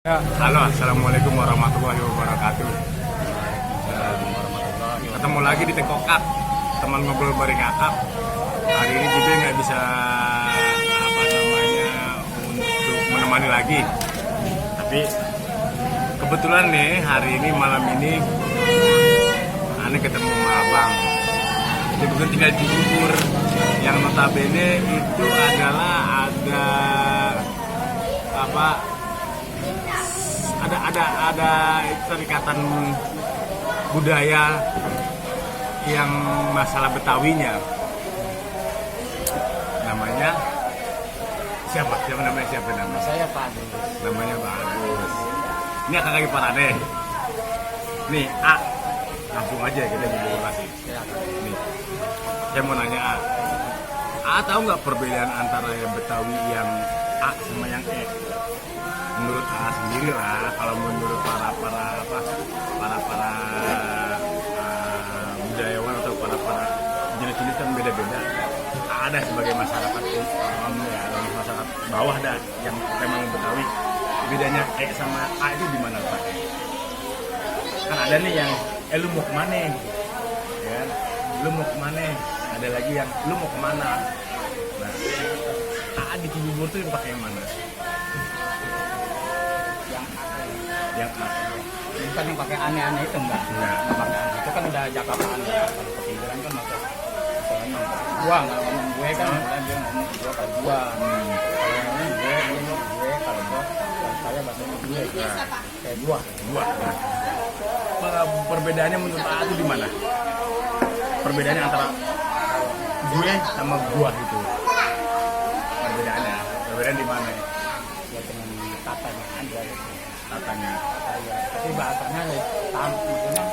Ya. Halo, assalamualaikum warahmatullahi wabarakatuh. Ketemu lagi di Tekokak, teman ngobrol bareng akak. Hari ini juga nggak bisa untuk menemani lagi. Tapi kebetulan nih hari ini malam ini aneh ketemu sama abang. Dia bukan tinggal di Cibubur, yang notabene itu adalah ada terikatan budaya yang masalah Betawinya. Namanya siapa namanya? Saya Pak Agus. Namanya Pak Agus. Ini kakak lagi parade. Nih A, langsung aja kita ngobrol lagi. Nih, saya mau nanya A tahu nggak perbedaan antara yang Betawi yang A sama yang E? Menurut A sendiri lah, kalau menurut para budayawan atau para jenis-jenis kan beda-beda. Ada sebagai masyarakat masyarakat bawah dah yang memang Betawi. Bedanya E sama A itu di mana Pak? Kan ada nih yang lu mau kemana? Ya, lu mau kemana? Ada lagi yang lu mau kemana? Nah, A di Cibubur tuh yang pakai yang mana? Yang A. Bukan yang pakai aneh-aneh itu enggak. Nggak pakai aneh. Itu kan udah Jakarta aneh. Kalau ketiduran kan masuk. Soalnya gua nggak ngomong gue kan, dia ngomong gua kalau gua. Kalau ngomong gue, dia ngomong gue. Kalau gua, saya bahasanya gue. Kayak gua. Perbedaannya menurut A itu di mana? Perbedaannya antara gue sama gua itu. Perbedaan di mana? Ya dengan tatanya aja. Tatanya. Ya, tapi bahasanya sama, maksudnya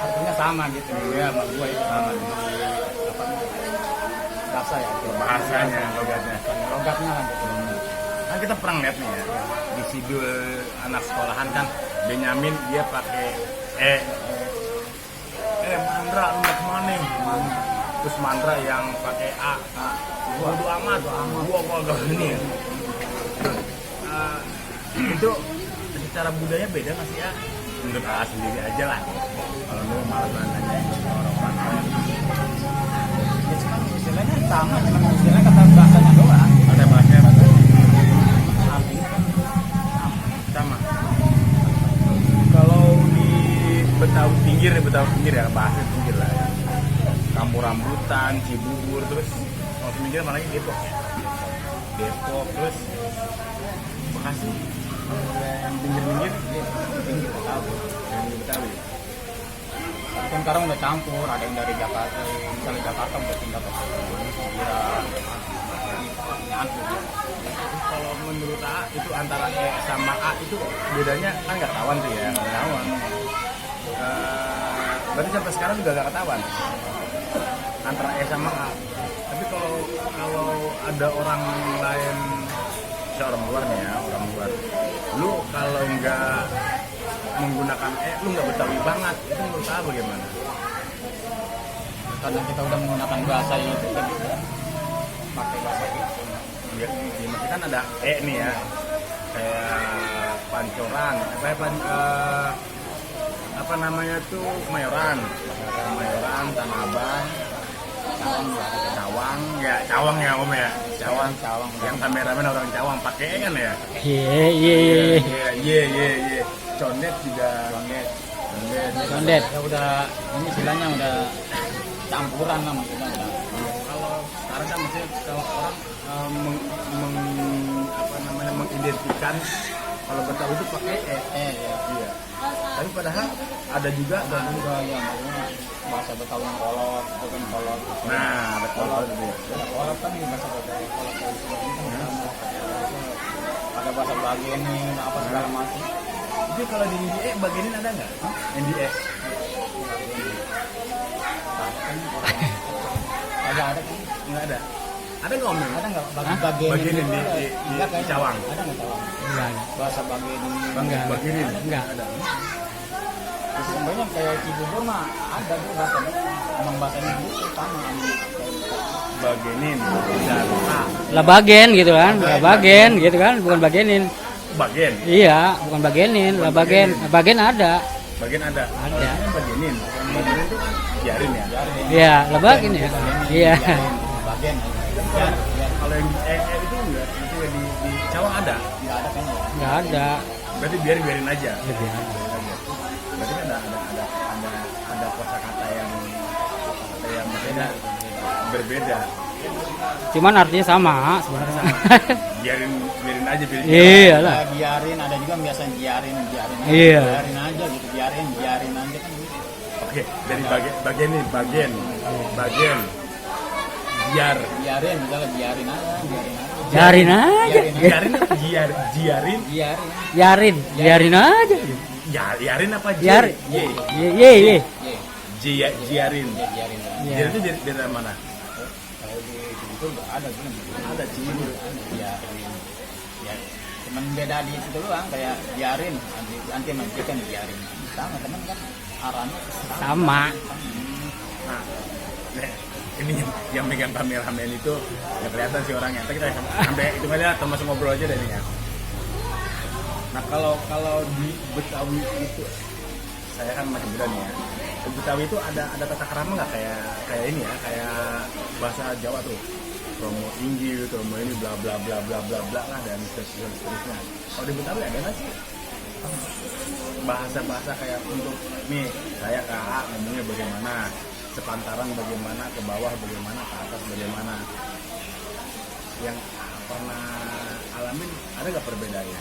artinya sama gitu. Ya, sama gua itu sama. Apa bahasa ya? Bahasanya, logatnya. Logatnya lah gitu. Kan kita pernah lihat nih ya, di sidul anak sekolahan kan Benyamin dia pakai Mandra lu mau kemana? Terus Mandra yang pakai A. Bodo amat, gua gak ini ya. Itu secara budaya beda nggak sih ya? Menurut A sendiri aja lah. Kalau lu malah nanya orang-orang. Ya cuma istilahnya sama, cuma istilahnya kata bahasanya doang. Ada bahasanya Artinya kan sama. Kalau di Betawi pinggir ya, bahasa pinggir lah ya. Kampung Rambutan, Cibubur, terus mau pinggir mana lagi Depok ya? Depok, terus Bekasi. Yang pinggir-pinggir, pinggir Betawi. yang di Betawi. Kan sekarang udah campur, ada yang dari Jakarta, misalnya Jakarta udah pindah ke pinggiran. Kalau menurut A itu antara E sama A itu bedanya kan nggak ketahuan tuh ya, nggak ketahuan. Berarti sampai sekarang juga nggak ketahuan antara E sama A. Tapi kalau ada orang lain, orang luar nih ya, orang luar, lu kalau nggak menggunakan E, lu nggak Betawi banget. Itu menurut A bagaimana? Karena kita udah menggunakan bahasa itu, kita bisa pakai bahasa itu. Ya, masih kan ada E nih ya, kayak Pancoran, apa namanya tuh Kemayoran, Tanah Abang, Cawang ya Om ya, Cawang. Yang kameramen orang Cawang pakai E kan ya? Iya. Condet juga. Condet. Ya udah, ini istilahnya udah campuran lah maksudnya. Kalau sekarang kan maksudnya kalau orang mengidentikan kalau Betawi itu pakai E. Ya. Iya. Tapi padahal ada juga ya maksudnya bahasa Betawi yang kolot, itu kan kolot. Nah, ada kolot itu. Kolot kan di bahasa Betawi, kolot itu kan ada bahasa bagian nih, apa segala macam. Jadi kalau di E bagianin ada nggak? Yang di E? Ada kan? Nggak ada. Ada nggak Om? Ada nggak bagianin di Cawang? Ada nggak Cawang? Enggak. Bahasa bagianin. Enggak. Bagianin? Enggak. Ada. Sebenarnya kayak Cibubur mah ada tuh bahasanya. Emang bahasanya gitu sama. Bagianin, bisa. Lah bagen gitu kan, lah bagen gitu kan, bukan bagenin. bagian. Iya, bukan bagenin, lah bagen ada. Bagian ada. Ada. Bagienin. Bagienin itu kan biarin ya. Iya, lah bagen ya. Iya. Bagian. Kalau yang itu enggak, itu yang di cawang ada. Nggak ada kan? Enggak ada. Berarti biarin aja. Ya, biarin. Berarti kan ada kosakata yang maksudnya berbeda. Cuman artinya sama sebenarnya. Biarin aja biarin. Iya lah. Biarin, ada juga yang biasa biarin aja. Iya. Biarin aja gitu, biarin aja kan gitu. Oke, dari bagian nih, bagian. Biarin, misalnya biarin aja. Biarin aja. Biarin apa jiarin? Biarin aja. Yarin apa Biarin. Ye. Ye. Jiarin. Biarin. Iya. Jiarin itu dari mana? Kalau di itu nggak ada sih. Ada Cianjur. Biarin. Ya, cuman beda di situ doang, kayak biarin, nanti mencekan biarin. Sama teman kan arahnya Sama. Nah, ini yang megang kameramen itu nggak kelihatan sih orangnya. Nanti kita sampai itu aja termasuk ngobrol aja dari ya. Nah kalau di Betawi itu, saya kan masih muda nih ya. Di Betawi itu ada tata krama nggak kayak ini ya, kayak bahasa Jawa tuh. Romo Inggil, Romo ini bla bla bla bla bla bla lah dan seterusnya. Kalau di Betawi ada nggak sih bahasa kayak untuk nih saya ke A ngomongnya bagaimana, sepantaran bagaimana, ke bawah bagaimana, ke atas bagaimana? Yang pernah alamin ada nggak perbedaannya?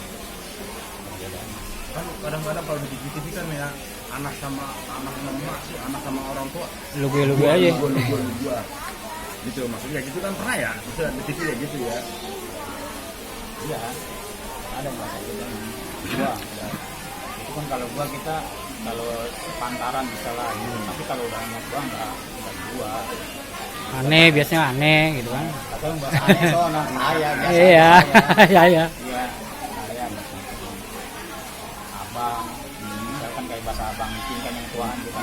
Kan kadang-kadang kalau di TV kan ya anak sama emak sih, anak sama orang tua Lugu aja. gua gitu, maksudnya gitu kan pernah ya, bisa di TV ya gitu ya. iya ada bahasa gitu. Gua ada. Itu kan kalau gua kita kalau sepantaran bisa lah, tapi kalau udah anak gua nggak gua. Aneh, biasanya aneh gitu kan. Atau bahasa aneh soalnya saya biasa. Iya. Iya. Iya, saya bahasa abang. Misalkan kayak bahasa abang mungkin kan yang tuaan kita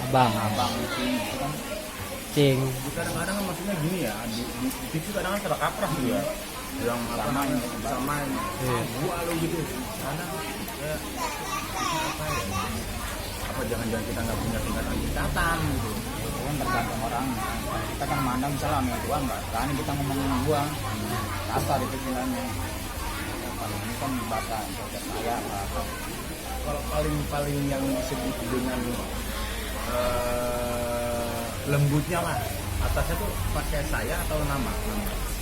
Abang. mungkin itu kan Cing. Kadang-kadang kan maksudnya gini ya, di TV kadang kan kaprah tuh ya, yang apa namanya sama gua lo gitu. Kadang ya apa ya? Apa jangan-jangan kita nggak punya tingkatan gitu? itu kan tergantung orang. Kita kan mandang misalnya sama yang tua nggak berani kita ngomongin gua kasar itu bilangnya. Kalau ini kan bahasa saya apa. Kalau paling yang disebut dengan lembutnya lah, atasnya tuh pakai saya atau nama?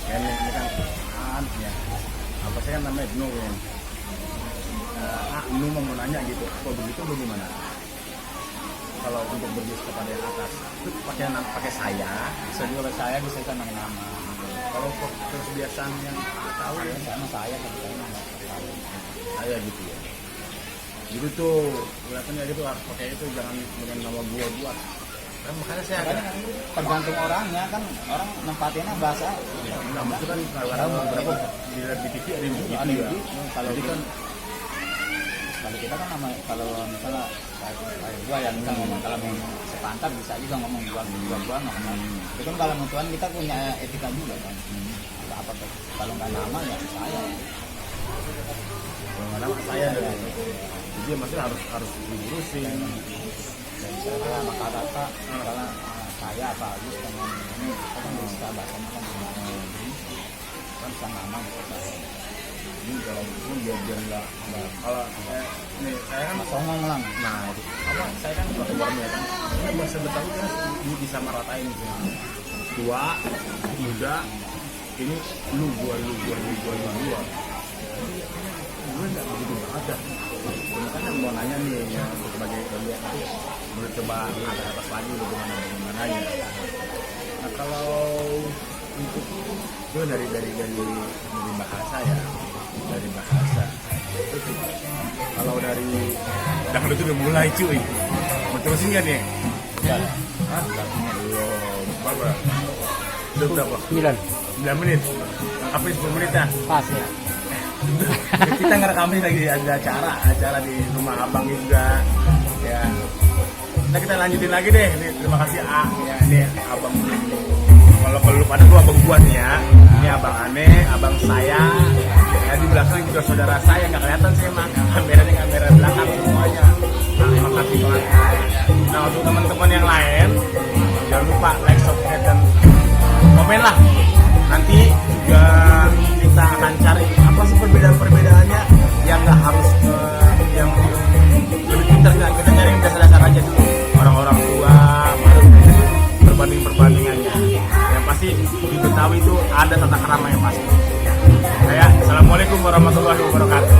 Ya ini kan ya. Apa saya kan namanya Ibnu kan. Ibnu mau nanya gitu, kok begitu bagaimana? Kalau untuk berbicara kepada yang atas itu pakai saya, Bisa juga saya bisa kan nama. kalau kebiasaan yang tahu ya Sama saya kan saya gitu ya. Gitu tuh kelihatannya gitu harus pakai itu, jangan dengan nama gua. Kan makanya saya agak tergantung orangnya kan, orang nempatinnya bahasa. nggak maksud kan kadang beberapa dilihat di TV ada yang begitu Ada ya. yang gitu. Kalau Jadi kan kalau kita kan nama, kalau misalnya kayak gua ya misalnya ngomong, kalau mau sepantar bisa juga ngomong gua ngomong. Itu kan kalau mutuan kita punya etika juga kan. Apa tuh? Kalau nggak nama ya saya. kalau nggak nama saya ada. Jadi maksudnya harus diurusin. Dan misalnya sama kata misalnya saya Pak Agus dengan ini kita kan bisa bahasanya kan kan bisa nama gitu. Ini kalau itu biar nggak kalau saya kan Songong lang. nah itu apa saya kan bahasa Betawi ya kan. Ini bahasa Betawi kan bisa meratain gitu. Tua, muda, ini lu gua. Gue nggak begitu banget dah. Makanya mau nanya nih ya sebagai menurut coba ada atas lagi bagaimana ya. Nah kalau untuk itu dari bahasa ya, dari bahasa. Kalau dari dahulu itu udah mulai cuy. Mau terusin nggak nih? Hah? Belum. Berapa? Udah berapa? 9 menit. Apa 10 menit dah? Pas ya. Kita ngerekamin lagi ada acara di rumah abang juga ya. Nah kita lanjutin lagi deh. Nih, terima kasih A ya, ini abang. Kalau lu pada gua abang gua nih ya. Ini abang Ane, abang saya. Ya, di belakang juga saudara saya, nggak kelihatan sih emang. Kameranya kamera belakang semuanya. Nah, terima kasih banget. Nah, untuk teman-teman yang lain, jangan lupa like, subscribe, dan komen lah. Nanti juga kita akan cari apa sih perbedaan-perbedaannya yang nggak harus yang lebih pintar, kita cari yang dasar-dasar aja dulu. Orang-orang tua, perbandingannya. Yang pasti di Betawi itu ada tata krama yang pasti. Assalamualaikum warahmatullahi wabarakatuh.